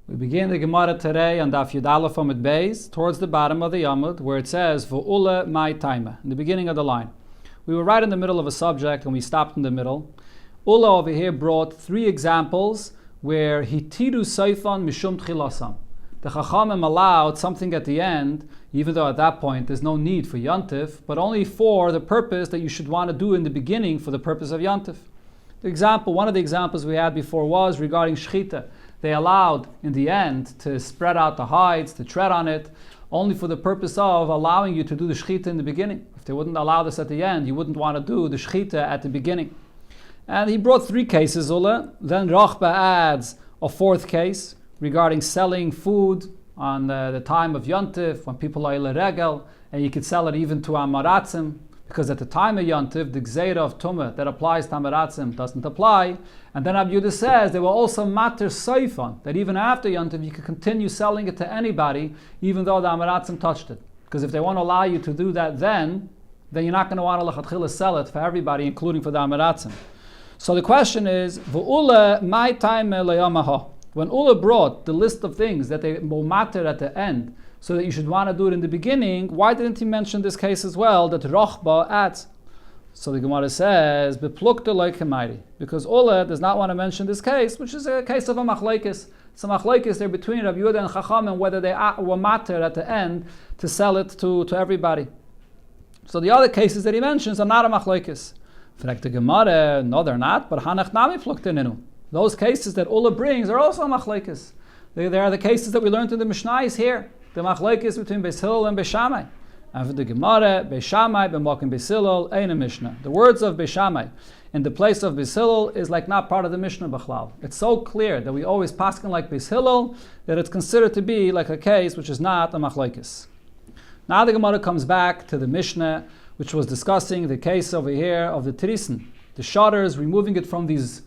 We begin the Gemara today on Daf Yud Aleph Amud Beis, towards the bottom of the Yamud, where it says V'ula mai taima, in the beginning of the line. We were right in the middle of a subject and we stopped in the middle. Ula over here brought three examples where hitidu seifan mishum tchilasam. The Chachamim allowed something at the end, even though at that point there's no need for Yantif, but only for the purpose that you should want to do in the beginning for the purpose of Yantif. One of the examples we had before was regarding Shechita. They allowed, in the end, to spread out the hides, to tread on it, only for the purpose of allowing you to do the Shechita in the beginning. If they wouldn't allow this at the end, you wouldn't want to do the Shechita at the beginning. And he brought three cases, Ula. Then Rachba adds a fourth case regarding selling food on the time of Yontif, when people are Regel, and you could sell it even to Amaratzim, because at the time of Yontif, the Gzeira of Tumah that applies to Amaratzim doesn't apply. And then Abiyudah says they will also matter Seifan, that even after Yontif you can continue selling it to anybody, even though the Amaratzim touched it. Because if they want to allow you to do that then you're not going to want to lechatchila sell it for everybody, including for the Amaratzim. So the question is, V'ula mai time leyamaha. When Ula brought the list of things that they will matter at the end, so that you should want to do it in the beginning, why didn't he mention this case as well, that Rochba adds? So the Gemara says, Beplukta loikemairi, because Ula does not want to mention this case, which is a case of a machlekes. It's a machlekes there between Rabbi Yehuda and Chacham, and whether they were matter at the end to sell it to everybody. So the other cases that he mentions are not a machlekes. Fragt the Gemara, no they're not, but Hanach nami plukta ninu. Those cases that Ula brings are also machlekes. They are the cases that we learned in the Mishnayos here. The machlekes between Beis Hillel and Beis Shammai. And for the Gemara, Beis Shammai, b'makom Beis Hillel, ein a Mishnah. The words of Beis Shammai in the place of Beis Hillel is like not part of the Mishnah b'chlal. It's so clear that we always paskin like Beis Hillel that it's considered to be like a case which is not a machlekes. Now the Gemara comes back to the Mishnah, which was discussing the case over here of the Trisen, the shutters, removing it from these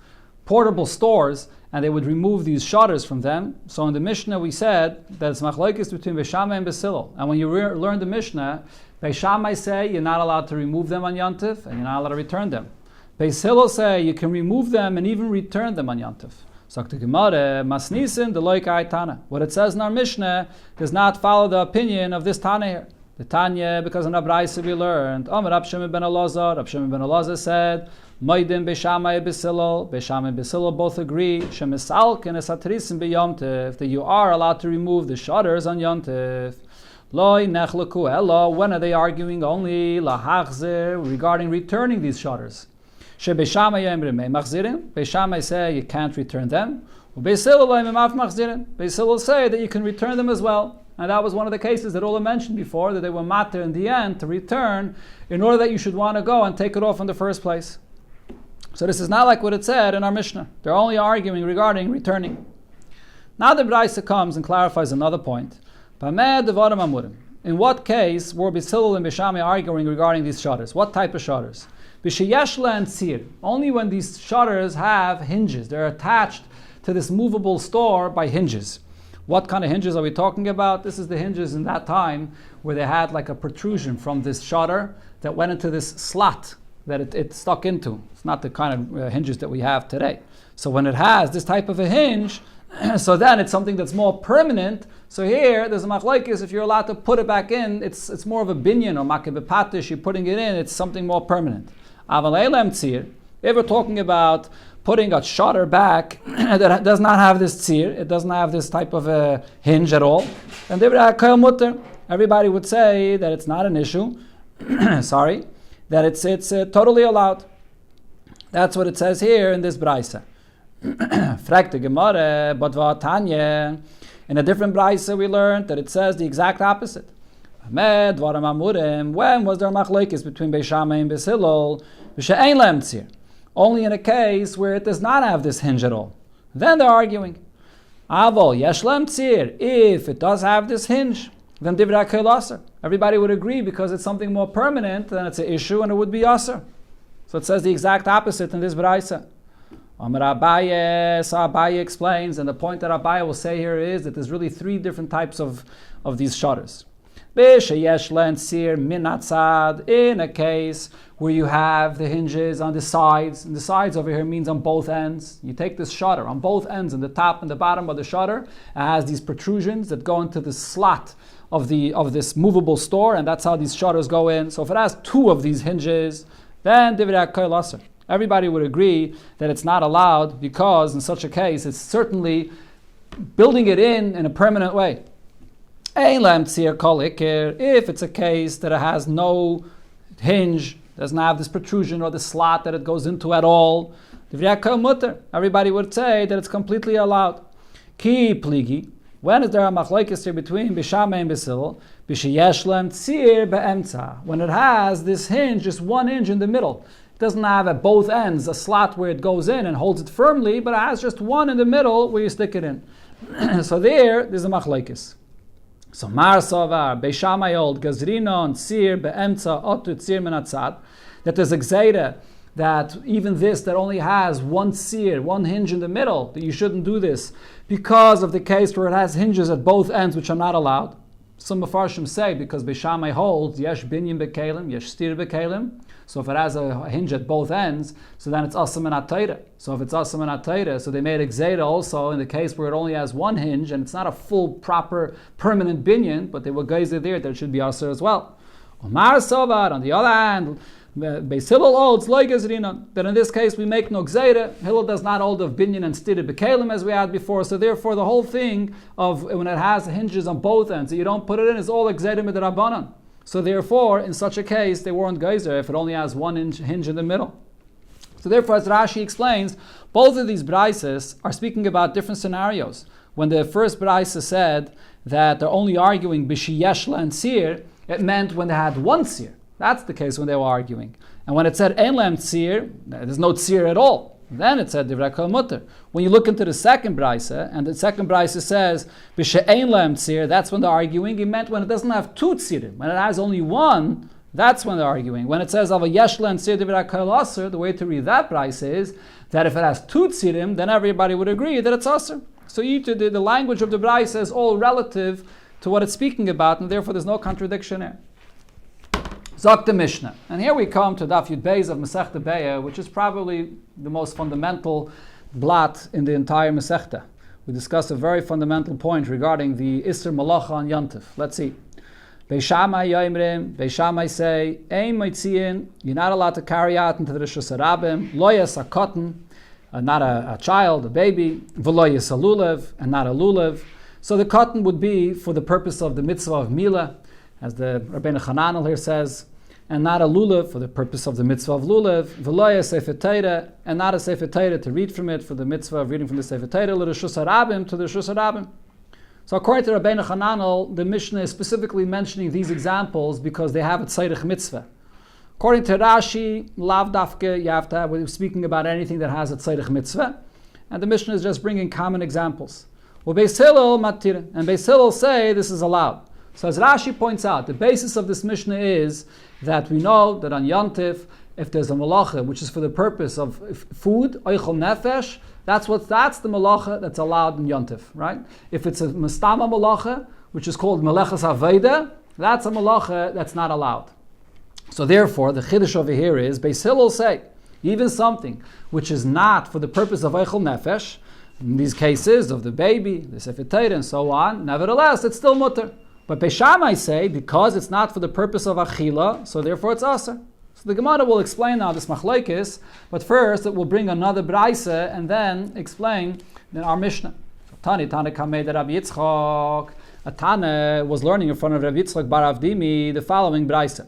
portable stores, and they would remove these shutters from them. So in the Mishnah we said that it's machlokes between Beis Shammai and Beis Hillel. And when you learn the Mishnah, Beis Shammai say you're not allowed to remove them on Yantif, and you're not allowed to return them. Beis Hillel say you can remove them and even return them on Yantif. So the Gemara, Masnisin the loikai Tana. What it says in our Mishnah does not follow the opinion of this Tana here. The Tanya, because in Abraisa we learned, Rab Shimon ben Elazar said, Maidim Beis Shammai Beis Hillel, Beis Shammai and Beis Hillel both agree, Shemisalk and Esatrisim b'Yomtiv, that you are allowed to remove the shutters on Yomtiv. Loi nechlaku ella, when are they arguing? Only lahachzir, regarding returning these shutters. She Beis Shammai yemrim machzirin, Beis Shammai say you can't return them. Beis Hillel yemim machzirin, Beis Hillel say that you can return them as well. And that was one of the cases that Ola mentioned before, that they were matter in the end to return in order that you should want to go and take it off in the first place. So this is not like what it said in our Mishnah. They're only arguing regarding returning. Now the Beitza comes and clarifies another point. In what case were Beis Hillel and Beis Shammai arguing regarding these shutters? What type of shutters? B'sheyeshla and tzir. Only when these shutters have hinges. They're attached to this movable store by hinges. What kind of hinges are we talking about? This is the hinges in that time where they had like a protrusion from this shutter that went into this slot that it stuck into. It's not the kind of hinges that we have today. So when it has this type of a hinge, so then it's something that's more permanent. So here, there's a machlokes, if you're allowed to put it back in, it's more of a binyan or makebepatish, you're putting it in, it's something more permanent. Aval eilem tzir, if we're talking about putting a shutter back that does not have this tzir, it doesn't have this type of a hinge at all, then everybody would say that it's not an issue, sorry, that it's totally allowed. That's what it says here in this Beitza. Fragt the Gemara, but Tanya, in a different Beitza we learned that it says the exact opposite. When was there machlokes between Beis Shammai and Beis Hillel? V'she'ein lehem tzir. Only in a case where it does not have this hinge at all. Then they're arguing. Avol yesh lehem tzir. If it does have this hinge, then divrei kol aser. Everybody would agree because it's something more permanent, then it's an issue and it would be aser. So it says the exact opposite in this Beitza. Amar Abaye, so Abaye explains, and the point that Abaye will say here is that there's really three different types of these shutters. B'sheyesh len tzir min hatzad, in a case where you have the hinges on the sides, and the sides over here means on both ends. You take this shutter on both ends, in the top and the bottom of the shutter, it has these protrusions that go into the slot of this movable store, and that's how these shutters go in. So if it has two of these hinges, then divrei hakol aser. Everybody would agree that it's not allowed, because in such a case it's certainly building it in a permanent way. If it's a case that it has no hinge, doesn't have this protrusion or the slot that it goes into at all, everybody would say that it's completely allowed. Ki pligi. When is there a machlokes here between Bishamai and Basil? B'sheyesh lem tzir be'emtza. When it has this hinge, just one hinge in the middle. It doesn't have at both ends a slot where it goes in and holds it firmly, but it has just one in the middle where you stick it in. So there's a machlokes. So Mar Savar, Beishamai old, Gazrinon, Tzir, Be'emtza, Otu, Tzir, Menatzad, that there's a gzeira, that even this that only has one tzir, one hinge in the middle, that you shouldn't do this, because of the case where it has hinges at both ends, which are not allowed. Some Mefarshim say, because Beishamai holds, Yesh binyan bekelim, Yesh stir bekelim, so if it has a hinge at both ends, so then it's asam and atayra. So if it's asam and atayra, so they made a gzeira also in the case where it only has one hinge, and it's not a full, proper, permanent binyan, but they were geyser there, that it should be asr as well. Omar Sovar, on the other hand, Beis Hillel holds like that in this case we make no gzeira. Hillel does not hold of binyan and stira bekelim as we had before. So therefore the whole thing of when it has hinges on both ends, so you don't put it in, is all like gzeira midrabanan. So therefore in such a case they weren't geyser if it only has one hinge in the middle. So therefore, as Rashi explains, both of these braises are speaking about different scenarios. When the first braisa said that they're only arguing b'sheyesh and sir, it meant when they had one sir. That's the case when they were arguing. And when it said ein lem tzir, there's no tzir at all. Then it said divrei kol mutter. When you look into the second brisa, and the second brisa says b'she'ein lem tzir, that's when they're arguing. It meant when it doesn't have two tzirim. When it has only one, that's when they're arguing. When it says ava yesh lem tzir divrei kol aser, the way to read that brisa is that if it has two tzirim, then everybody would agree that it's aser. So the language of the brisa is all relative to what it's speaking about, and therefore there's no contradiction here. Zok the Mishnah. And here we come to Daf Yud Beis of Masechta Be'ah, which is probably the most fundamental blot in the entire Masechta. We discuss a very fundamental point regarding the Isser Malacha on Yantif. Let's see. Beishamai Yoimrim, Beishamai say, Ein Moitziin, you're not allowed to carry out into the Rishus Harabim, Loyas a cotton, not a child, a baby, V'loyas a lulav, and not a lulav. So the cotton would be for the purpose of the mitzvah of Milah, as the Rabbeinu Chananel here says, and not a lulav for the purpose of the mitzvah of lulav, v'loya sefer Torah, and not a sefer Torah to read from it for the mitzvah of reading from the sefer Torah, l'reshus harabim to the reshus harabim. So according to Rabbeinu Chananel, the Mishnah is specifically mentioning these examples because they have a tzarich mitzvah. According to Rashi, lav dafke, you have to have, we're speaking about anything that has a tzarich mitzvah, and the Mishnah is just bringing common examples. Well, Beis Hillel matir, and Beis Hillel say this is allowed. So as Rashi points out, the basis of this Mishnah is that we know that on Yantif, if there's a malacha which is for the purpose of food, oichel nefesh, that's the malacha that's allowed in Yantif, right? If it's a mastama malacha, which is called melechas aveda, that's a malacha that's not allowed. So therefore, the chiddush over here is, Beis Hillel say, even something which is not for the purpose of oichel nefesh, in these cases of the baby, the sefer Torah, and so on, nevertheless, it's still mutter. But Beishamai say, because it's not for the purpose of achila, so therefore it's aser. So the Gemara will explain now this machlokes, but first it will bring another braisa and then explain our Mishnah. Tani kamei de Rabbi Yitzchak. A Tana was learning in front of Rabbi Yitzchak bar Avdimi the following braisa.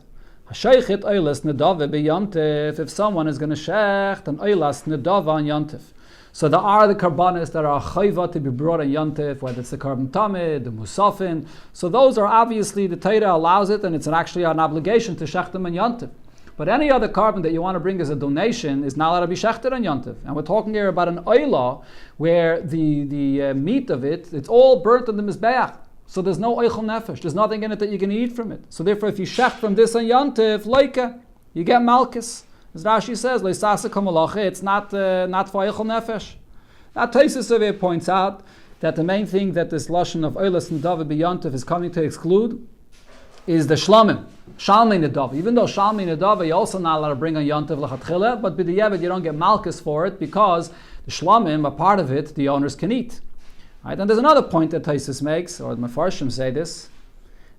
Hashaychit oilas nedave beyantif. If someone is going to shecht an oilas nedave on yantif. So there are the karbanis that are chayva to be brought on Yantif, whether it's the carbon tamid, the musafin. So those are obviously, the Torah allows it, and it's actually an obligation to shech them on Yantif. But any other carbon that you want to bring as a donation is not allowed to be shechted on Yantif. And we're talking here about an oila, where the meat of it, it's all burnt on the mizbeach. So there's no oichel nefesh. There's nothing in it that you can eat from it. So therefore, if you shech from this on Yantif, loika, you get malchus. As Rashi says, it's not for Eichel Nefesh. Now Tosfos over here points out that the main thing that this lashon of Oilas Nadav B'Yantiv is coming to exclude is the Shlomim. Shalmei Nedava. Even though Shalmei Nedava, you're also not allowed to bring a Yontif L'chatchila, but b'diavad you don't get Malkus for it because the Shlomim, a part of it, the owners can eat. Right? And there's another point that Taisus makes, or the Mefarshim say this,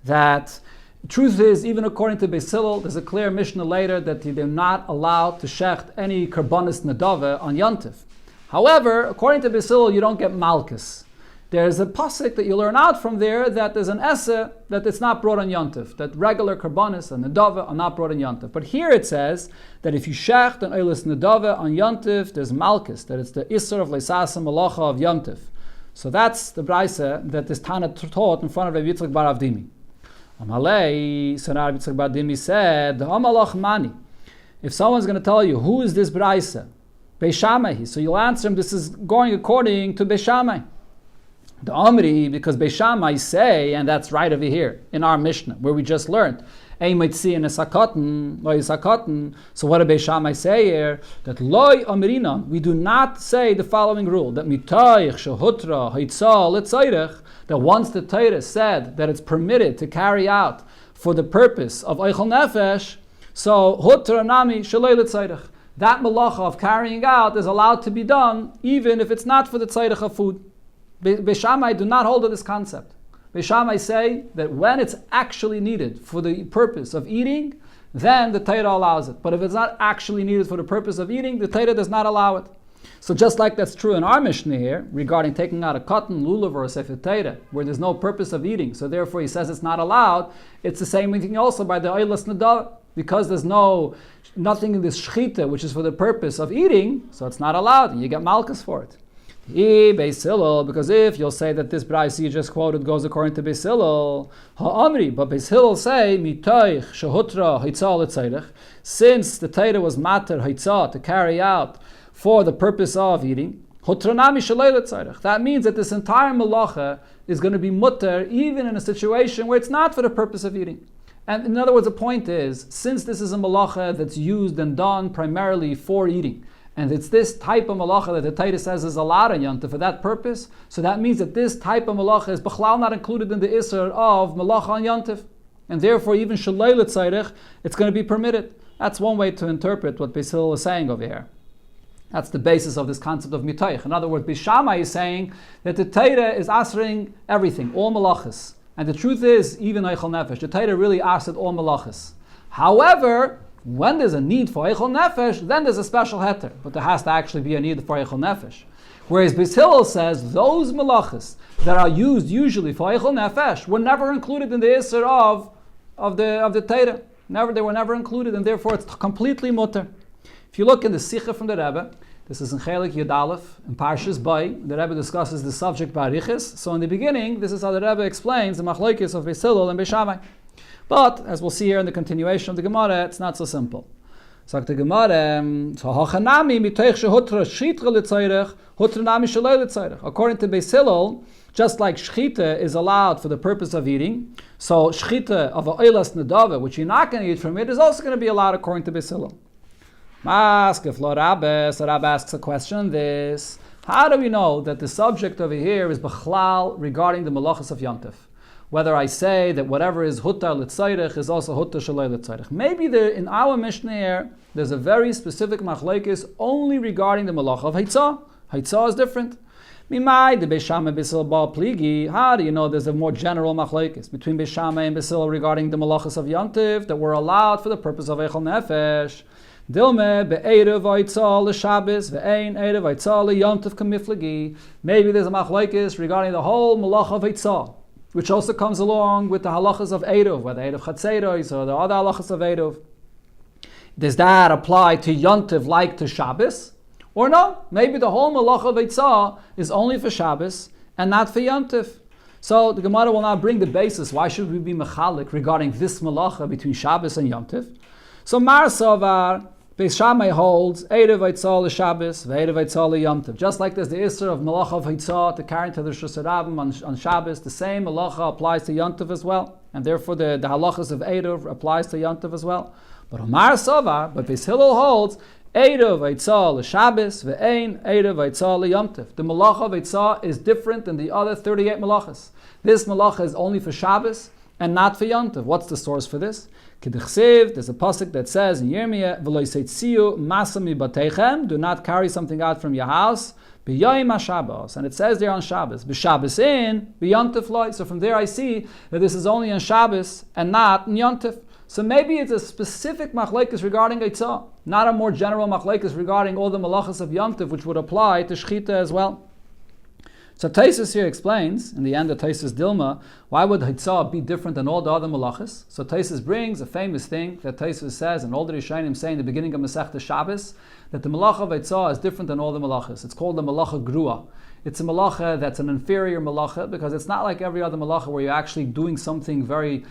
that the truth is, even according to Beis Hillel, there's a clear Mishnah later that they're not allowed to shecht any Karbanis Nedava on Yontif. However, according to Beis Hillel, you don't get Malkus. There's a pasuk that you learn out from there that there's an esse that it's not brought on Yontif, that regular karbanis and nedava are not brought on Yontif. But here it says that if you shecht an oilis nedava on Yontif, there's malchus, that it's the isser of leisasa malacha of Yontif. So that's the brayse that this Tana taught in front of Rabbi Yitzchak bar Avdimi. Amalei, so now Rabbi Yitzchak bar Avdimi said, the amalach mani. If someone's going to tell you, who is this brayse? Beis Shammai. So you'll answer him, this is going according to Beis Shammai. The Amri, because Beis Shammai say, and that's right over here in our Mishnah, where we just learned, Ein Mitzi and Esakaten, Loi Esakaten. So what did Beis Shammai say here? That Loi Amrinan, we do not say the following rule, that Mitaych Shehutra Haitzah Letzayrech, that once the Torah said that it's permitted to carry out for the purpose of Eichel Nefesh, so Hutra Nami Shalei Letzayrech. That malacha of carrying out is allowed to be done even if it's not for the Tzayrech of food. Beis Shammai do not hold to this concept. Beis Shammai say that when it's actually needed for the purpose of eating, then the Torah allows it. But if it's not actually needed for the purpose of eating, the Torah does not allow it. So just like that's true in our Mishnah here, regarding taking out a cotton, lulav, or a sefer Torah, where there's no purpose of eating, so therefore he says it's not allowed, it's the same thing also by the oilas nedava. Because there's nothing in this shchita which is for the purpose of eating, so it's not allowed, and you get malchus for it. Beis Hillel, because if you'll say that this brayse you just quoted goes according to Beis Hillel, ha'amri, but Beis Hillel say mitoich shehutra haitzah letzayrech, since the Torah was mater haitzah to carry out for the purpose of eating, hutranami shalei letzayrech. That means that this entire malacha is going to be mutter even in a situation where it's not for the purpose of eating. And in other words, the point is, since this is a malacha that's used and done primarily for eating, and it's this type of malacha that the Torah says is allowed in Yontif for that purpose, so that means that this type of malacha is b'chlal not included in the isser of malacha on Yontif. And therefore, even shalei l'tzayrech, it's going to be permitted. That's one way to interpret what Beis Hillel is saying over here. That's the basis of this concept of mitoich. In other words, Beis Shammai is saying that the Torah is answering everything, all malachas. And the truth is, even Eichel Nefesh, the Torah really answered all malachas. However, when there's a need for Eichel Nefesh, then there's a special heter. But there has to actually be a need for Eichel Nefesh. Whereas Beis Hillel says those malachas that are used usually for Eichel Nefesh were never included in the Isser of the Torah. They were never included, and therefore it's completely mutter. If you look in the Sikha from the Rebbe, this is in Chelik Yud Aleph, in Parshas Bay, the Rebbe discusses the subject Barichis. So in the beginning, this is how the Rebbe explains the machlokes of Beis Hillel and Beis Shammai. But, as we'll see here in the continuation of the Gemara, it's not so simple. Sagt the Gemara, according to Beis Hillel, just like shchita is allowed for the purpose of eating, so shchita of a oilas nedava, which you're not going to eat from it, is also going to be allowed according to Beis Hillel. So Rabbi asks a question on this. How do we know that the subject over here is b'chlal regarding the malachas of Yontif? Whether I say that whatever is hutar l'tzayrech is also hutar shalei l'tzayrech. Maybe in our Mishnah here, there's a very specific machlokes only regarding the malacha of haitzah. Haitzah is different. Mimai the Beis Shammai Beis Hillel bal pligi. How do you know there's a more general machlokes between Beis Shammai and Beis Hillel regarding the malachas of Yontif that were allowed for the purpose of Eichel Nefesh? Dilme be'erev haitzah l'Shabbos ve'ein erev haitzah l'Yontif kamiflagi. Maybe there's a machlokes regarding the whole malacha of haitzah, which also comes along with the halachas of Erev, whether Erev Chatzeros or the other halachas of Erev. Does that apply to Yontiv like to Shabbos? Or no? Maybe the whole malacha of Eitzah is only for Shabbos and not for Yontiv. So the Gemara will now bring the basis. Why should we be mechalik regarding this malacha between Shabbos and Yontiv? So Mar Sovar, Beis Shammai holds Erev Haitzah l'Shabbos, ve'erev Haitzah l'Yomtiv. Just like there's the Isser of Malacha of Haitzah to carry to the Shus Harabim on Shabbos, the same Malacha applies to Yontiv as well, and therefore the halachas of Erev applies to Yontiv as well. But Omar Sovar, but Beis Hillel holds Erev Haitzah l'Shabbos, ve'ein Erev Haitzah l'Yomtiv. The Malacha of Haitzah is different than the other 38 Malachas. This Malacha is only for Shabbos, and not for Yontif. What's the source for this? There's a pasuk that says in Yirmiyah, "V'lo yisetziu masa mibateichem," do not carry something out from your house, b'yayim haShabbos, and it says there on Shabbos, b'Shabbos in, b'Yontif loy. So from there I see that this is only on Shabbos and not in Yontif. So maybe it's a specific machlekes regarding Eitzah, not a more general machlekes regarding all the malachas of Yontif, which would apply to Shechita as well. So Taisus here explains, in the end of Taisus Dilma, why would Hitzah be different than all the other malachas? So Taisus brings a famous thing that Taisus says, and all the Rishonim say in the beginning of Masechta Shabbos, that the malacha of Hitzah is different than all the malachas. It's called the malacha grua. It's a malacha that's an inferior malacha, because it's not like every other malacha where you're actually doing something very,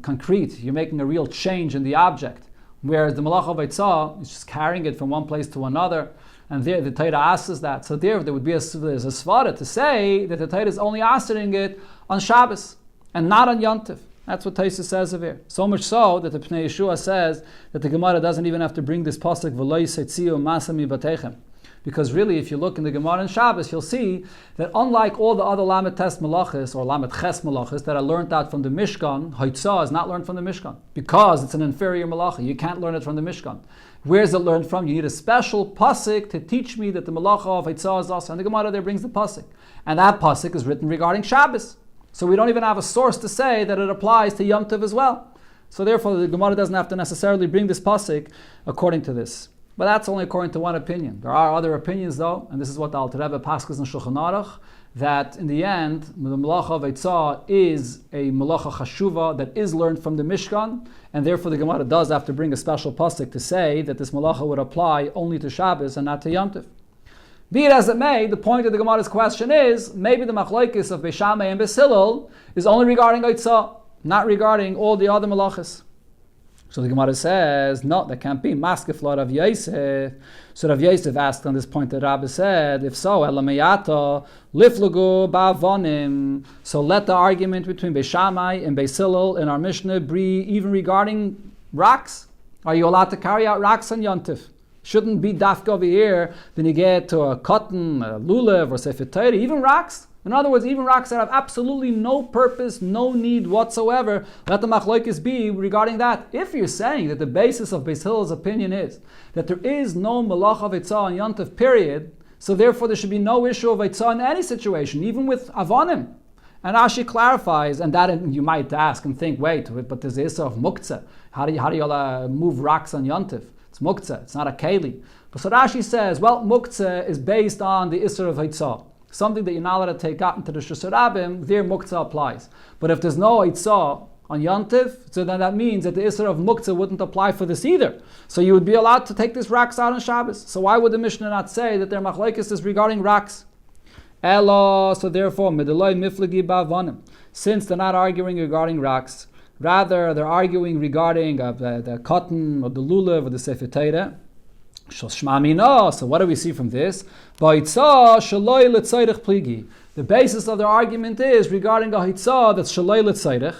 concrete. You're making a real change in the object. Whereas the malacha of Hitzah is just carrying it from one place to another. And there, the Torah asks that. So there would be there's a svara to say that the Torah is only asking it on Shabbos and not on Yontif. That's what Taisa says of here. So much so that the Pnei Yeshua says that the Gemara doesn't even have to bring this pasuk v'lo yisetziu masa mibateichem. Because really, if you look in the Gemara on Shabbos, you'll see that unlike all the other Lamed Tes Malachis or Lamed Ches Malachis that are learned out from the Mishkan, Hitzah is not learned from the Mishkan because it's an inferior Malacha. You can't learn it from the Mishkan. Where is it learned from? You need a special pasuk to teach me that the Malacha of Hitzah is also. And the Gemara there brings the pasuk. And that pasuk is written regarding Shabbos. So we don't even have a source to say that it applies to Yom Tov as well. So therefore, the Gemara doesn't have to necessarily bring this pasuk according to this. But that's only according to one opinion. There are other opinions though, and this is what the Alter Rebbe passes in Shulchan Aruch, that in the end, the Malacha of Eitzah is a Malacha Chashuva that is learned from the Mishkan, and therefore the Gemara does have to bring a special pasuk to say that this Malacha would apply only to Shabbos and not to Yom Tov. Be it as it may, the point of the Gemara's question is, maybe the Machlokes of Beis Shammai and Beis Hillel is only regarding Eitzah, not regarding all the other Malachas. So the Gemara says, no, that can't be. Maskefla Rav Yosef. So Rav Yosef asked on this point that Rabbi said, if so, Elamayata, Liflugu Ba'avonim. So let the argument between Beis Shammai and Beis Hillel in our Mishnah be even regarding rocks. Are you allowed to carry out rocks on Yontif? Shouldn't be dafka over here, then you get to a cotton, a lulav, or sefer Torah, even rocks. In other words, even rocks that have absolutely no purpose, no need whatsoever, let the machlokes be regarding that. If you're saying that the basis of Beis Hillel's opinion is that there is no malach of Eitzah on Yontif, period, so therefore there should be no issue of Eitzah in any situation, even with Avonim. And Rashi clarifies, and that you might ask and think, wait, but there's the issue of Muktzah. How do you move rocks on Yontif? It's Muktzah, it's not a Keli. But so Rashi says, well, Muktzah is based on the Isser of Eitzah. Something that you're not allowed to take out into the Shus Rabim, there Muktzah applies. But if there's no Eitzah on Yontif, so then that means that the Isser of Muktzah wouldn't apply for this either. So you would be allowed to take these rocks out on Shabbos. So why would the Mishnah not say that their machlokes is regarding rocks? Elo, so therefore, Midiloi Miflagi Ba'avonim. Since they're not arguing regarding rocks, rather they're arguing regarding the cotton or the lulav or the sefer Torah. So what do we see from this? The basis of their argument is regarding a hitzah that's shaloi l'tzairich,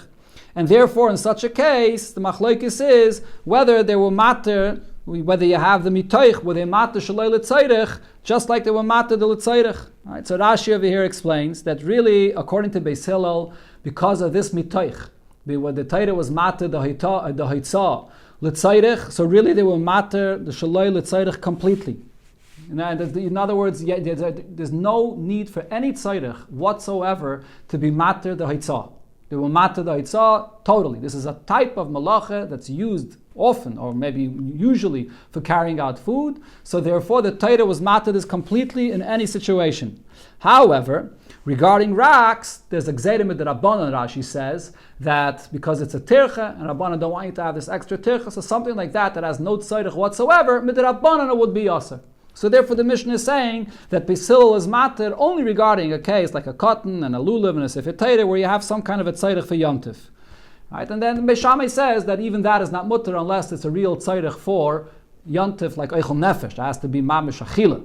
and therefore in such a case the machlokes is whether they were matter, whether you have the mitoich, whether they matter shaloi l'tzairich, just like they were matter the l'tzairich. Right, so Rashi over here explains that really, according to Beis Hillel, because of this mitoich, when the Torah was matter the hitzah l'tzairich, so really they were matter the shaloi l'tzairich completely. In other words, there's no need for any tzairich whatsoever to be matter the hitzah. They will matter the hitzah totally. This is a type of malacha that's used often, or maybe usually, for carrying out food. So therefore, the Torah was matter this completely in any situation. However, regarding rocks, there's a gzeira midrabanan. Rashi says that because it's a tircha, and Rabbanan don't want you to have this extra tircha, so something like that has no tzairich whatsoever, midrabanan it would be yasser. So therefore the Mishnah is saying that Beis Hillel is matter only regarding a case like a cotton and a lulav and a sefer Torah where you have some kind of a tzairich for Yom Tov. Right? And then Beis Shammai says that even that is not mutter unless it's a real tzairich for Yom Tov like Eichel Nefesh. It has to be mamish achila.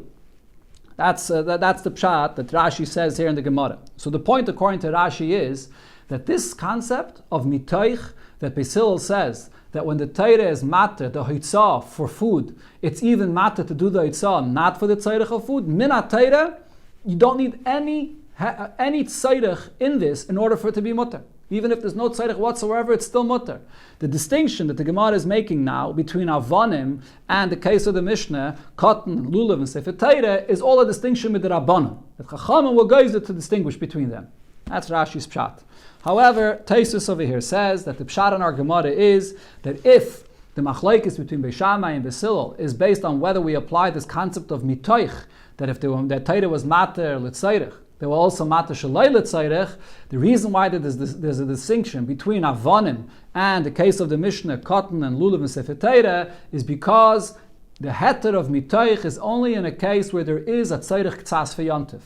That's the pshat that Rashi says here in the Gemara. So the point according to Rashi is that this concept of mitoich that Beis Hillel says that when the Torah is matter, the hitzah for food, it's even matter to do the hitzah not for the tzairich of food. Minat Torah, you don't need any tzairich in this in order for it to be mutter. Even if there's no tzarech whatsoever, it's still mutter. The distinction that the Gemara is making now between avonim and the case of the Mishnah, cotton, lulav, and sefer Torah, is all a distinction with the Rabbanon. That Chachamim will go to distinguish between them. That's Rashi's pshat. However, Taisus over here says that the pshat in our Gemara is that if the machlekes between Beis Shammai and Beis Hillel is based on whether we apply this concept of mitoich, that if that Torah was mater l'tzairich, they were also mater shalei l'tzairich. The reason why there's a distinction between avonim and the case of the Mishnah, cotton and lulav and sefer Torah is because the heter of mitoich is only in a case where there is a tzairich k'tzas v'yantiv.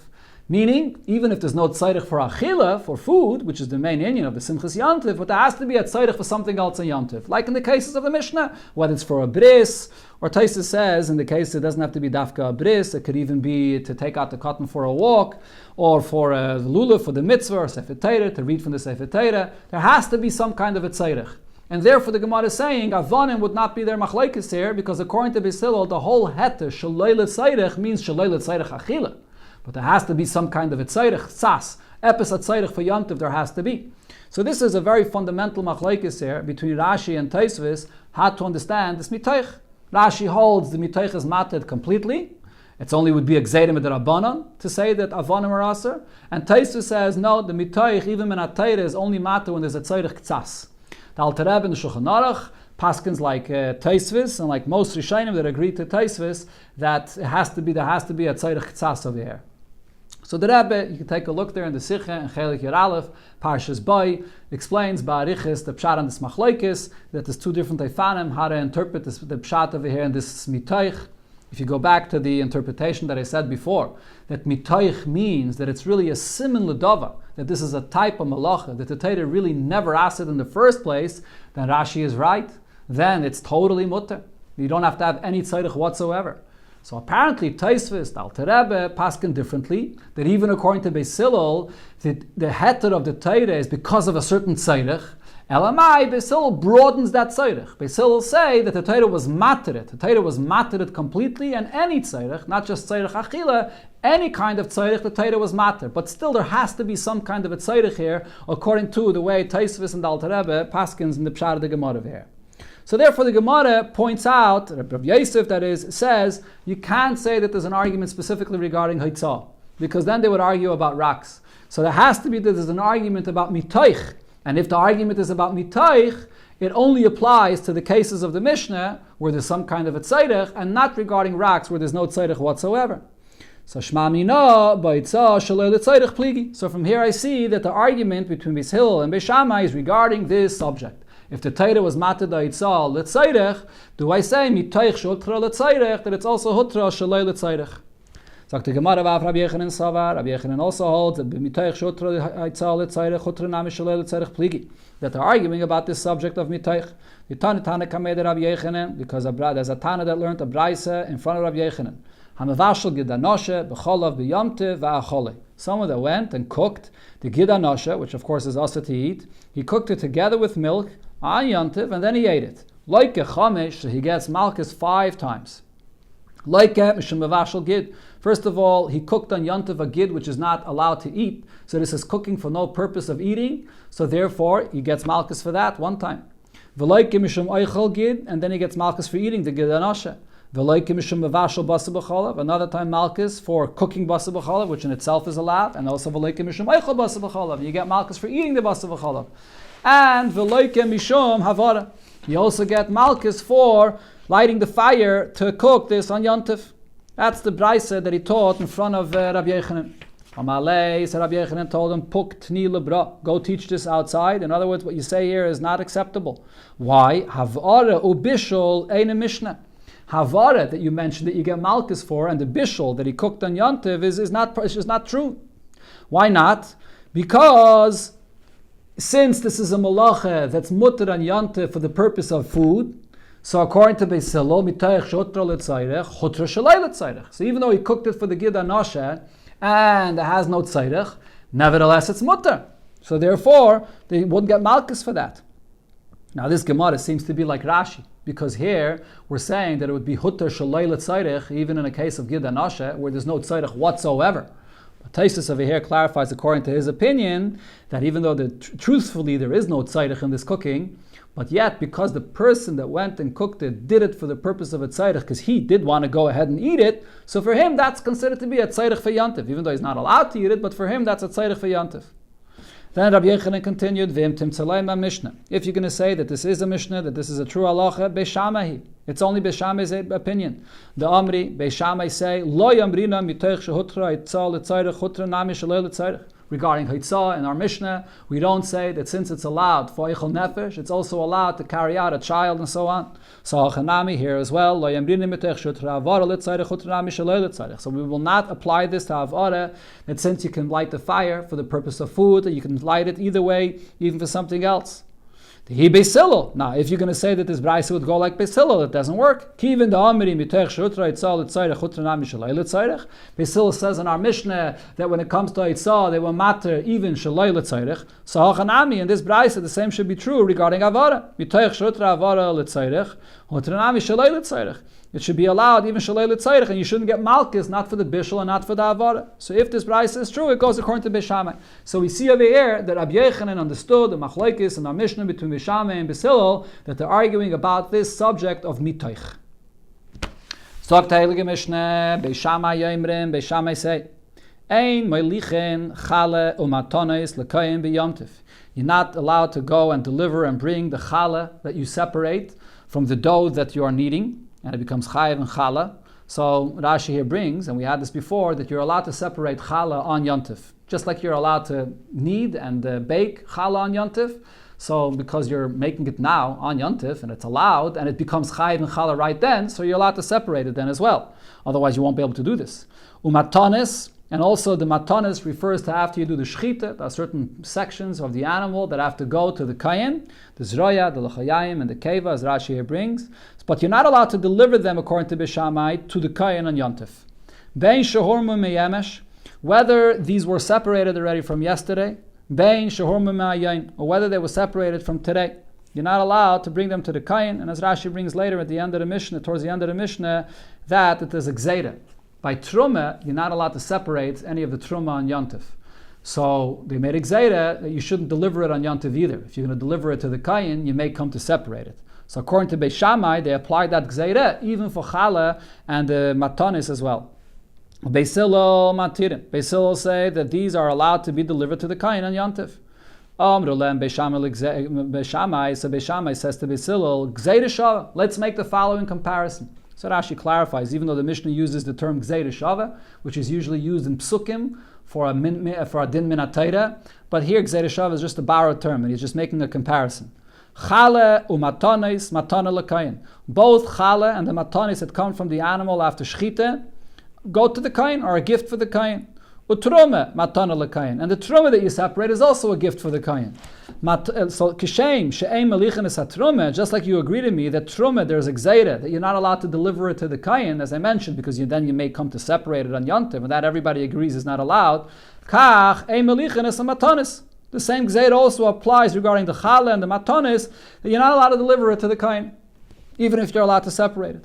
Meaning, even if there's no tzarech for achila, for food, which is the main inyan of the Simchas Yantiv, but there has to be a tzarech for something else in Yantiv. Like in the cases of the Mishnah, whether it's for a bris, or Taisa says, in the case it doesn't have to be dafka a bris, it could even be to take out the cotton for a walk, or for a lulav for the mitzvah, or sefer Torah, to read from the sefer Torah. There has to be some kind of a tzarech. And therefore the Gemara is saying, Avonim would not be their machlekes here, because according to Beis Hillel, the whole heter, shalei l'tzarech, means shalei l'tzarech achila. But there has to be some kind of a tzarech, sas, epis tzarech for yantiv, there has to be. So this is a very fundamental machlekes here between Rashi and Tosfos, how to understand this mitoich. Rashi holds the mitoich is mated completely. It's only would be a gzeirim with the Rabbanon to say that avonim are aser. And Tosfos says, no, the mitoich, even in a Torah, is only mated when there's a tzarech tzas. The Alter Rebbe in the Shulchan Aruch, paskins like Tosfos and like most Rishonim that agree to Tosfos, that there has to be a tzarech tzas over here. So the Rebbe, you can take a look there in the Sikha and Chelik Yer Aleph, Parshas Bay, explains Ba'arichis, the pshat and this machlekes, that there's two different taifanim, how to interpret this, the pshat over here in this mitoich. If you go back to the interpretation that I said before, that mitoich means that it's really a siman l'dava, that this is a type of malacha, that the Torah really never asked it in the first place, then Rashi is right. Then it's totally mutter. You don't have to have any tzarech whatsoever. So apparently, Tosfos, the Alter Rebbe, paskin differently, that even according to Beis Hillel, the heter of the Torah is because of a certain tzarech. Elamai, Beis Hillel broadens that tzarech. Beis Hillel say that the Torah was materet. The Torah was materet completely, and any tzarech, not just tzarech achila, any kind of tzarech, the Torah was mater. But still, there has to be some kind of a tzarech here, according to the way Tosfos and the Alter Rebbe paskins in the pshat of the Gemara here. So therefore the Gemara points out, Rav Yosef that is, says, you can't say that there's an argument specifically regarding Haitzah, because then they would argue about raks. So there has to be that there's an argument about mitoich, and if the argument is about mitoich, it only applies to the cases of the Mishnah, where there's some kind of a tzarech, and not regarding raks, where there's no tzarech whatsoever. So Shma Mina, Beitza, Shalei L'Tzarech Pligi. So from here I see that the argument between Beis Hillel and Beis Shammai is regarding this subject. If the Torah was mated da'itzah l'tzairech, do I say mitoich shutra l'tzairech that it's also hutra shalei l'tzairech? Sagt the Gemara of Rabbi Yechanan Savar. Rabbi Yechanan also holds that mitoich shutra da'itzah l'tzairech hutra nami shalei l'tzairech pligi. That they're arguing about this subject of mitoich. The Tana kamed Rabbi Yechanan, because there's a Tana that learned a brayse in front of Rabbi Yechanan. Hamavashal gidanoshe b'cholav b'yomte v'achole. Someone that went and cooked the gidanoshe, which of course is also to eat. He cooked it together with milk on Yontiv, and then he ate it. Like a chamesh, so he gets malchus 5 times. Like a mishum mavashal gid. First of all, he cooked on Yontiv a gid which is not allowed to eat. So this is cooking for no purpose of eating. So therefore, he gets malchus for that 1 time. V'loike mishum oichel gid, and then he gets malchus for eating the gid anoshe. V'loike mishum mavashal basa b'cholav. Another time malchus for cooking basa b'cholav, which in itself is allowed, and also v'loike mishum oichel basa b'cholav. You get malchus for eating the basa b'cholav. And v'loike mishum havara. You also get malchus for lighting the fire to cook this on Yontif. That's the brayse that he taught in front of Rabbi Yechanan. Amalei, so Rabbi Yechanan told him, Puk tni lebra, go teach this outside. In other words, what you say here is not acceptable. Why? Havara ubishul ein mishnah. Havara that you mentioned that you get malchus for, and the bishul that he cooked on Yontif is just not true. Why not? Because since this is a malacha that's mutter on Yontif for the purpose of food, so according to Beis Hillel, mitoich shutra l'tzairech, chutra shalei l'tzairech. So even though he cooked it for the gid anoshe, and it has no tzairech, nevertheless it's mutter. So therefore, they wouldn't get malchus for that. Now this Gemara seems to be like Rashi, because here we're saying that it would be hutter shalei l'tzairech, even in a case of gid anoshe, where there's no tzairech whatsoever. Taisus over here clarifies, according to his opinion, that even though truthfully there is no tzarech in this cooking, but yet because the person that went and cooked it did it for the purpose of a tzarech, because he did want to go ahead and eat it, so for him that's considered to be a tzarech for yantiv, even though he's not allowed to eat it, but for him that's a tzarech for yantiv. Then Rabbi Yechanan continued, V'im timtzalei Mishnah. If you're going to say that this is a Mishnah, that this is a true halacha, Beishamai. It's only Beishamai's opinion. The Amri, Beishamai say, Lo yamrina mitoich shehutra itzal l'tzarech hutra nami shalei l'tzarech. Regarding Haitzah in our Mishnah, we don't say that since it's allowed for Eichel Nefesh, it's also allowed to carry out a child and so on. So Hachanami here as well, so we will not apply this to Avara, that since you can light the fire for the purpose of food, you can light it either way, even for something else. He Beisilo. Now, if you're going to say that this Braisa would go like Beisilo, that doesn't work. Beisilo says in our Mishnah that when it comes to Eitzah, they will matter even Shalai L'Tzairech. So Hachanami, in this Braisa, the same should be true regarding Avara. It should be allowed even Shalei L'Tzairech, and you shouldn't get Malchus, not for the Bishul and not for the Avara. So if this Braisa is true, it goes according to Beishamai. So we see over here that Rabbi Yechanan understood the Machlokes and our Mishnah between Beishamai and Beisilo, that they're arguing about this subject of Mitoich. Sagt der Heilige Mishnah, Beishamai Yoimrim, Beishamai say, Ein Moilichen Chale Umatonis L'Kayim B'Yomtiv. You're not allowed to go and deliver and bring the Chale that you separate from the dough that you are kneading, and it becomes chayiv and chala. So Rashi here brings, and we had this before, that you're allowed to separate chala on yontif, just like you're allowed to knead and bake chala on yontif. So because you're making it now on yontif, and it's allowed, and it becomes chayiv and chala right then, so you're allowed to separate it then as well. Otherwise you won't be able to do this. Umatonis, and also the matanis refers to after you do the shchita. There are certain sections of the animal that have to go to the kayin, the zroya, the lechayim, and the keva, as Rashi here brings. But you're not allowed to deliver them, according to Beishamai, to the kayin on yontif. Bein shehormu meyemesh, whether these were separated already from yesterday, bein shehormu me'ayin, or whether they were separated from today. You're not allowed to bring them to the kayin, and as Rashi brings later at the end of the Mishnah, towards the end of the Mishnah, that it is a gzeira. By Truma, you're not allowed to separate any of the Truma on Yontif. So they made a gzeira that you shouldn't deliver it on Yontif either. If you're going to deliver it to the Kayin, you may come to separate it. So according to Beishamai, they applied that gzeira even for Chala and the Matanis as well. Beisilo Matirim. Beisilo say that these are allowed to be delivered to the Kayin on Yontif. Beishamai, so Beishamai says to Beisilo, Gzeira Shava. Let's make the following comparison. So Rashi clarifies, even though the Mishnah uses the term Gzeira Shava, which is usually used in Psukim for a din min atayra, but here Gzeira Shava is just a borrowed term, and he's just making a comparison. Chale umatonis matana l'kayin. Both chale and the matonis that come from the animal after shchita go to the kayin, or a gift for the kayin. Utrume matana l'kayin, and the truma that you separate is also a gift for the kayin. So kishem she'em melichin es hatrume, just like you agree to me that truma there's a gzeira that you're not allowed to deliver it to the kayin, as I mentioned, because then you may come to separate it on yontiv, and that everybody agrees is not allowed. Kach em melichin es matanis. The same gzeira also applies regarding the chala and the matanis, that you're not allowed to deliver it to the kayin, even if you're allowed to separate it.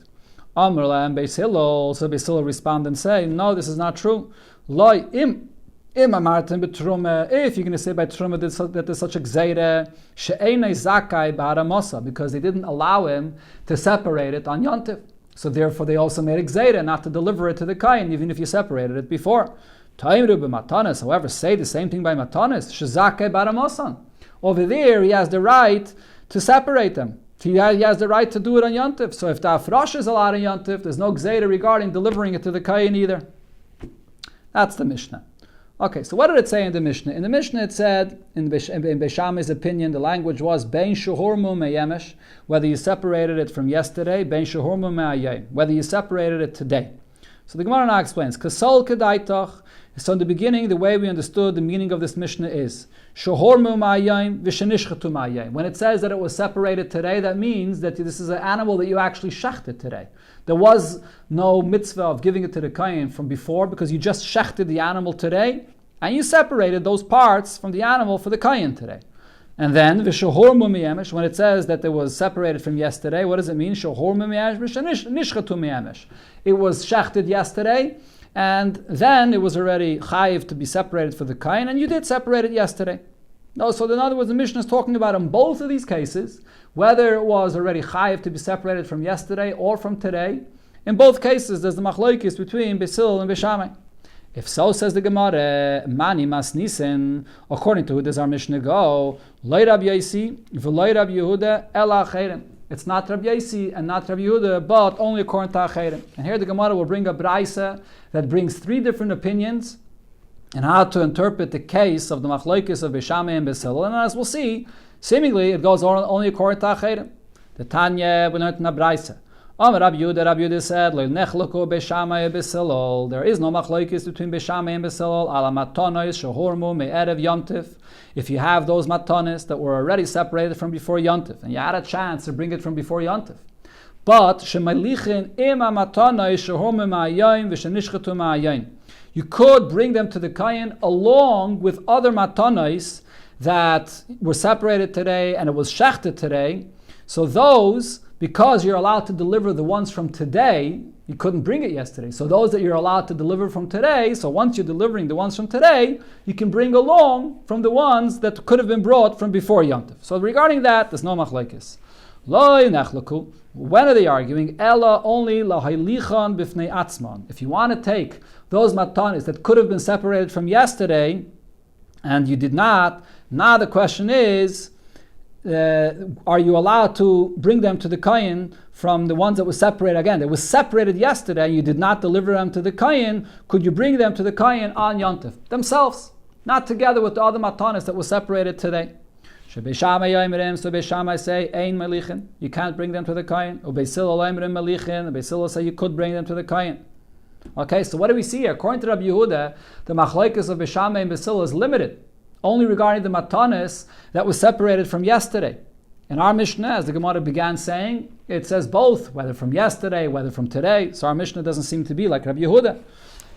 Amrla and Beis Hillel, so Beis Hillel respond and say, no, this is not true. Loi im amartem betruma. If you're going to say by truma that there's such a gzeira, she'enei zakai ba'aramosa, because they didn't allow him to separate it on yontiv. So therefore they also made a gzeira not to deliver it to the kayin, even if you separated it before. Taimru b'matanis, however, say the same thing by matanis. Shezakai ba'aramosan. Over there he has the right to separate them. He has the right to do it on yontiv. So if the afrosh is allowed on yontiv, there's no gzeira regarding delivering it to the kayin either. That's the Mishnah. Okay, so what did it say in the Mishnah? In the Mishnah it said, in Beishamai's opinion, the language was Bein Shehormu Meyemesh, whether you separated it from yesterday, Bein Shehormu Me'ayim, whether you separated it today. So the Gemara now explains, Kasol Kedaitach. So in the beginning, the way we understood the meaning of this Mishnah is Shehormu Me'ayim V'shenishchatu Me'ayim. When it says that it was separated today, that means that this is an animal that you actually shechted today. There was no mitzvah of giving it to the kayin from before, because you just shechted the animal today, and you separated those parts from the animal for the kayin today. And then, v'shehormu miyemesh, when it says that it was separated from yesterday, what does it mean? Shehormu miyemesh v'shenishchatu miyemesh. It was shechted yesterday, and then it was already chayiv to be separated for the kain, and you did separate it yesterday. No, so in other words, the Mishnah is talking about in both of these cases, whether it was already chayiv to be separated from yesterday or from today. In both cases, there's the machlokes between Beis Hillel and Beis Shammai. If so, says the Gemara, mani mas nisen, according to who does our Mishnah go? Loi Rab Yosi, v'loi Rab Yehuda, ela acherim. It's not Rab Yosi and not Rab Yehuda, but only according to acherim. And here the Gemara will bring a Beitza that brings three different opinions and how to interpret the case of the machlokes of Beis Shammai and Beis Hillel. And as we'll see, seemingly it goes only according to acherim. The Tanya, we learned in a Beitza. Rabbi Yehuda said, there is no machlokes between Beis Shammai and Beis Hillel, ala matonos shehormu me'erev yontif. If you have those matonis that were already separated from before yontif, and you had a chance to bring it from before yontif, but shemalichin ima matonos shehormu ma'ayin v'shenishchatu ma'ayin, you could bring them to the kayin along with other matonos that were separated today and it was shechted today. So those, because you're allowed to deliver the ones from today, you couldn't bring it yesterday. So those that you're allowed to deliver from today, so once you're delivering the ones from today, you can bring along from the ones that could have been brought from before Yom Tov. So regarding that, there's no machlokes. Loi nechlaku. When are they arguing? Ella only lahaylichan bifnei atzman. If you want to take those matanis that could have been separated from yesterday, and you did not, now the question is, are you allowed to bring them to the kayin from the ones that were separated again? They were separated yesterday, you did not deliver them to the kayin. Could you bring them to the kayin on Yontif themselves, not together with the other matanis that were separated today? So Beis Shammai say, Ein melichin, you can't bring them to the kayin. Beis Hillel melichin, Beis Hillel say you could bring them to the kayin. Okay, so what do we see here? According to Rabbi Yehuda, the machlokes of Beis Shammai and Beis Hillel is limited only regarding the matanis that was separated from yesterday. In our Mishnah, as the Gemara began saying, it says both, whether from yesterday, whether from today. So our Mishnah doesn't seem to be like Rabbi Yehuda.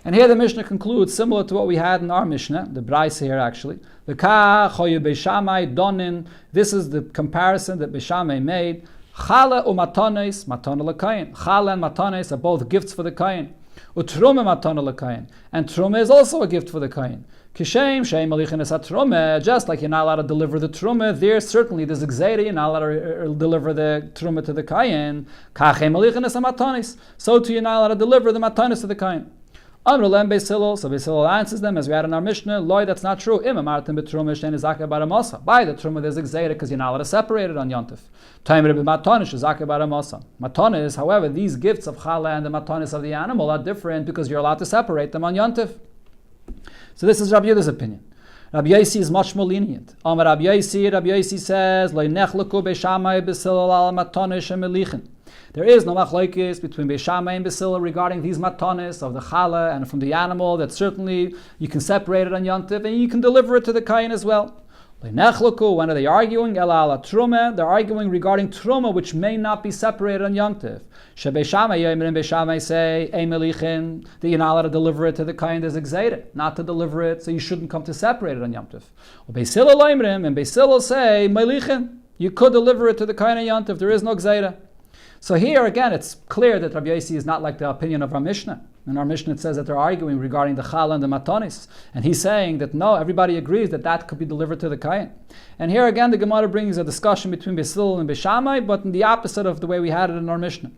And here the Mishnah concludes similar to what we had in our Mishnah, the Beitza here actually. The ka choyu Beis Shammai donin. This is the comparison that Beis Shammai made. Chala umatanis matana lekayin. Chala and matanis are both gifts for the kayin. Utruma matana lekayin. And truma is also a gift for the kayin. Kishem sheim malichin es truma. Just like you're not allowed to deliver the truma, there certainly there's a gzeira, you're not allowed to deliver the truma to the kayin. Kachem malichin es matanis. So too you're not allowed to deliver the matanis to the kayin. Amrulem Beis Hillel. So Beis Hillel answers them as we had in our Mishnah. Loi, that's not true. Im amartem betruma shein zaka baramasa. By the truma there's a gzeira because you're not allowed to separate it on Yontif. Taim rebe matanish zaka baramasa. Matanis, however, these gifts of chala and the matanis of the animal are different because you're allowed to separate them on Yontif. So this is Rabbi Yehuda's opinion. Rabbi Yosi is much more lenient. Amar Rabbi Yosi says, Loi nechleku Beis Shammai Beis Hillel al matanish melichin. There is no machlokes between Beis Shammai and Beis Hillel regarding these matanis of the chala and from the animal that certainly you can separate it on Yontif and you can deliver it to the kayin as well. When are they arguing? They're arguing regarding truma, which may not be separated on Yontif. Beis Shammai say, that you're not allowed to deliver it to the kayin, there's exeira, not to deliver it, so you shouldn't come to separate it on Yontif. Beis Hillel and Beis Hillel say, you could deliver it to the kayin on Yontif, there is no exeira. So here again, it's clear that Rabbi Yosi is not like the opinion of our Mishnah. In our Mishnah, it says that they're arguing regarding the chala and the matanis, and he's saying that no, everybody agrees that that could be delivered to the kayin. And here again, the Gemara brings a discussion between Beis Hillel and Beis Shammai, but in the opposite of the way we had it in our Mishnah.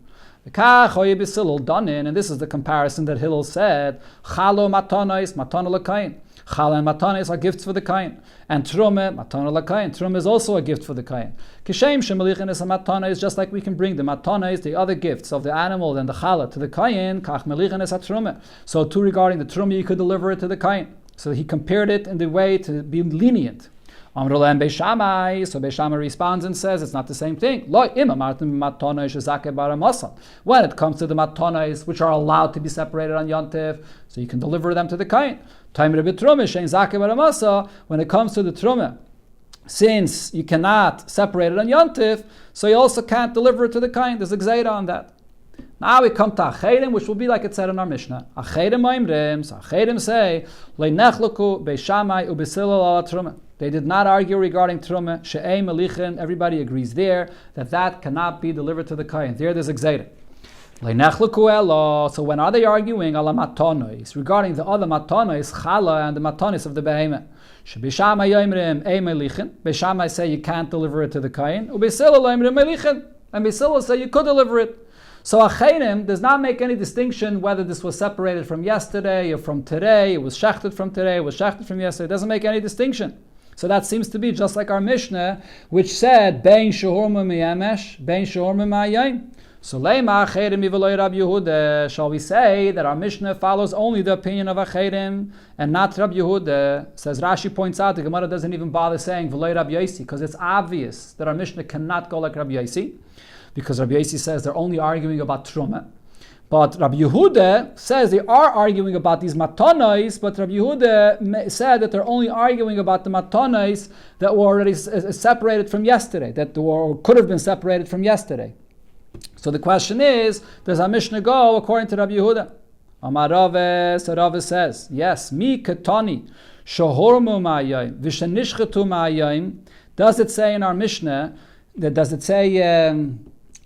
The ka choye Beis Hillel done in, and this is the comparison that Hillel said: chalo matanis, matana lekayin. Chala and matanis are gifts for the kayin, and trume matana lekayin. Trume is also a gift for the kayin. Kishem shemelichin es matana is just like we can bring the matana is the other gifts of the animal and the chala to the kayin. Kach melichin es trume. So too regarding the trume, you could deliver it to the kayin. So he compared it in the way to be lenient. Amrulem Beis Shammai. So Beis Shammai responds and says it's not the same thing. When it comes to the matanos which are allowed to be separated on Yontif, so you can deliver them to the kayin. When it comes to the truma, since you cannot separate it on Yontif, so you also can't deliver it to the kayin. There's a gzeira on that. Now we come to Achedim, which will be like it said in our Mishnah. Achedim oimrim, so Achedim say, Leinechluku Beis Shammai uBeis Hillel ala truma. They did not argue regarding truma. She'ei melichin, everybody agrees there that cannot be delivered to the kayin. There's a gzeira. So when are they arguing ala matonos regarding the other matonos, chala and the matonos of the behemoth? Shebishama yoimrim ei melichin. Beishamai say you can't deliver it to the kain. Ubeisila yoimrim melichin. And Beisila say you could deliver it. So Acherim does not make any distinction whether this was separated from yesterday or from today. It was shechted from today. It was shechted from yesterday. It doesn't make any distinction. So that seems to be just like our Mishnah, which said bein shehorma miyamesh, bein shehorma ma'ayim. So leima Acherim iveloi Rabbi Yehuda. Shall we say that our Mishnah follows only the opinion of Acherim and not Rabbi Yehuda? Says Rashi points out the Gemara doesn't even bother saying veloi Rabbi Yosi because it's obvious that our Mishnah cannot go like Rabbi Yosi. Because Rabbi Yosi says they're only arguing about Truma. But Rabbi Yehuda says they are arguing about these matonos, but Rabbi Yehuda said that they're only arguing about the matonos that were already separated from yesterday, that were, could have been separated from yesterday. So the question is, does our Mishnah go according to Rabbi Yehuda? Amar Rave, so Rave says, yes, mi katani, shohormu ma'ayim, v'shenishchetu ma'ayim. Does it say in our Mishnah, does it say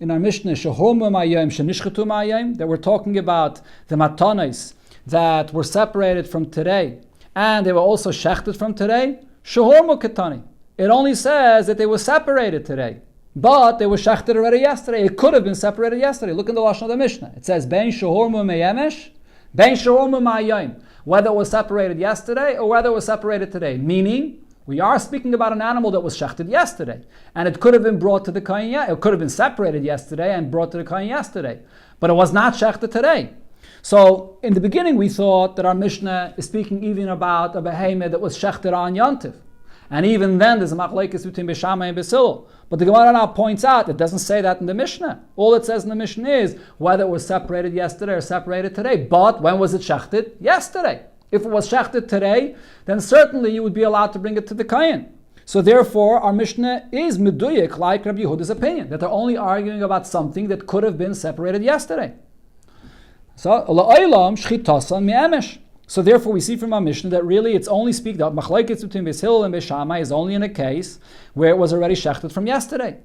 in our Mishnah, Shehorma Ma'ayim, Shenishchetu Ma'ayim, that we're talking about the matanos that were separated from today, and they were also shechted from today? Shehorma Ketani. It only says that they were separated today, but they were shechted already yesterday. It could have been separated yesterday. Look in the Lashon of the Mishnah. It says, Ben Shehorma Me'yemesh, Ben Shehorma Ma'ayim, whether it was separated yesterday or whether it was separated today. Meaning, we are speaking about an animal that was shechted yesterday, and it could have been brought to the kohen. It could have been separated yesterday and brought to the kohen yesterday, but it was not shechted today. So in the beginning, we thought that our Mishnah is speaking even about a behemoth that was shechted on Yontif, and even then there's a machlekes between Beishamai and Beisilo. But the Gemara now points out it doesn't say that in the Mishnah. All it says in the Mishnah is whether it was separated yesterday or separated today. But when was it shechted? Yesterday. If it was shechted today, then certainly you would be allowed to bring it to the Kayin. So therefore, our Mishnah is meduyik like Rabbi Yehuda's opinion, that they're only arguing about something that could have been separated yesterday. So, la'olam shchitasan mi'emesh. So therefore, we see from our Mishnah that really it's only speak that machlekes between Beis Hillel and Beis Shammai is only in a case where it was already shechted from yesterday.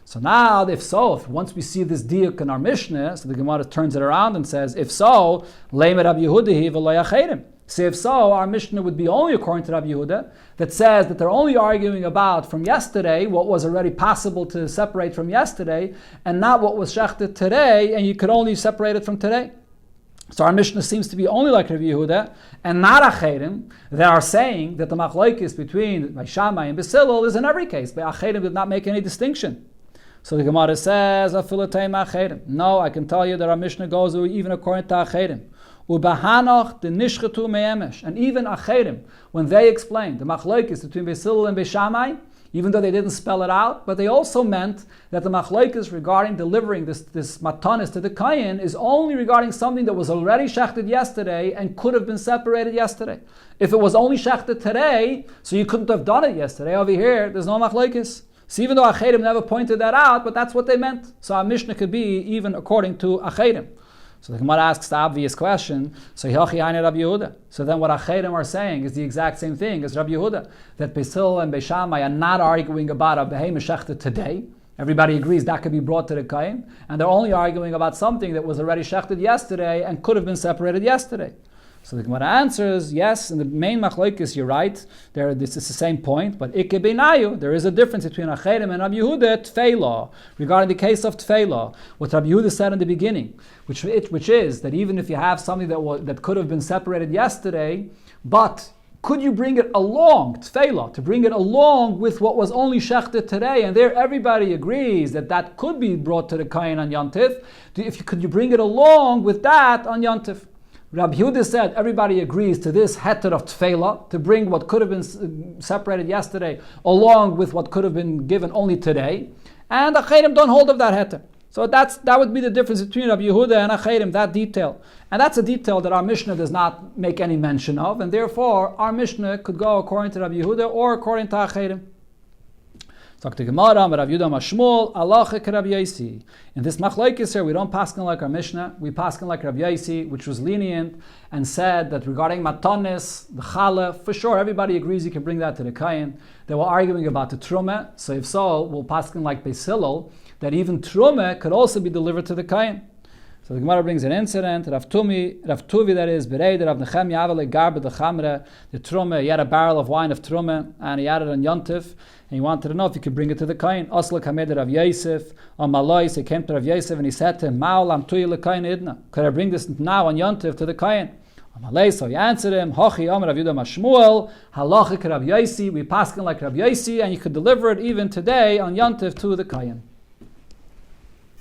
So now, if once we see this diuk in our Mishnah, so the Gemara turns it around and says, if so, leimer Rabbi Yehuda v'lo yacherim. So if so, our Mishnah would be only according to Rabbi Yehuda, that says that they're only arguing about from yesterday what was already possible to separate from yesterday, and not what was shechted today, and you could only separate it from today. So our Mishnah seems to be only like Rabbi Yehuda, and not Acherim, that are saying that the machlokes between Beishamai and Beisilo is in every case, but Acherim did not make any distinction. So the Gemara says, no, I can tell you that our Mishnah goes even according to Acherim. Ubahanoch the nishchetu me'emesh, and even Acherim, when they explained the machlokes between Beis Hillel and Beis Shammai, even though they didn't spell it out, but they also meant that the machlokes regarding delivering this matanis to the kayin is only regarding something that was already shechted yesterday and could have been separated yesterday. If it was only shechted today, so you couldn't have done it yesterday. Over here, there's no machlokes. So even though Acherim never pointed that out, but that's what they meant. So our Mishnah could be even according to Acherim. So the Gemara asks the obvious question, so then what Acherim are saying is the exact same thing as Rabbi Yehuda, that Beis Hillel and Beis Shammai are not arguing about a behemoth shechted today. Everybody agrees that could be brought to the Kayin, and they're only arguing about something that was already shechted yesterday and could have been separated yesterday. So the Gemara answers, yes, in the main machlokes, you're right. This is the same point, but ikke beinayu, there is a difference between Acherim and Rabbi Yehuda, Tfeilah, regarding the case of Tfeilah, what Rabbi Yehuda said in the beginning, which is that even if you have something that could have been separated yesterday, but could you bring it along, Tfeilah, to bring it along with what was only shechted today, and there everybody agrees that could be brought to the Kayin on Yontif, could you bring it along with that on Yontif? Rabbi Yehuda said everybody agrees to this heter of tefillah, to bring what could have been separated yesterday along with what could have been given only today. And Acherim don't hold of that heter. So that would be the difference between Rabbi Yehuda and Acherim, that detail. And that's a detail that our Mishnah does not make any mention of, and therefore our Mishnah could go according to Rabbi Yehuda or according to Acherim. Talk to Gemara, Rav Yudah Mashmul, Alacha Rabbi Yosi. In this machlokes here, we don't paskin like our Mishnah. We paskin like Rabbi Yosi, which was lenient and said that regarding matanis, the challah, for sure everybody agrees you can bring that to the kayin. They were arguing about the truma, so if so, we'll paskin like Beis Hillel, that even truma could also be delivered to the kayin. So the Gemara brings an incident. Rav Tuvi, that is, bereid Rav Nechemia Avale Garbe the Chamre, the Trume. He had a barrel of wine of Trume, and he had it on Yontif, and he wanted to know if he could bring it to the Kohen. Osla Kamed Rav Yosef on Malois. He came to Rav Yosef and he said to him, Ma'olam Tuyi leKohen Idna. Could I bring this now on Yontif to the Kohen? So he answered him, Hochi Omer Rav Yudah Mashmuel, Halachik Rav Yosi. We paskin like Rav Yosi, and you could deliver it even today on Yontif to the Kohen.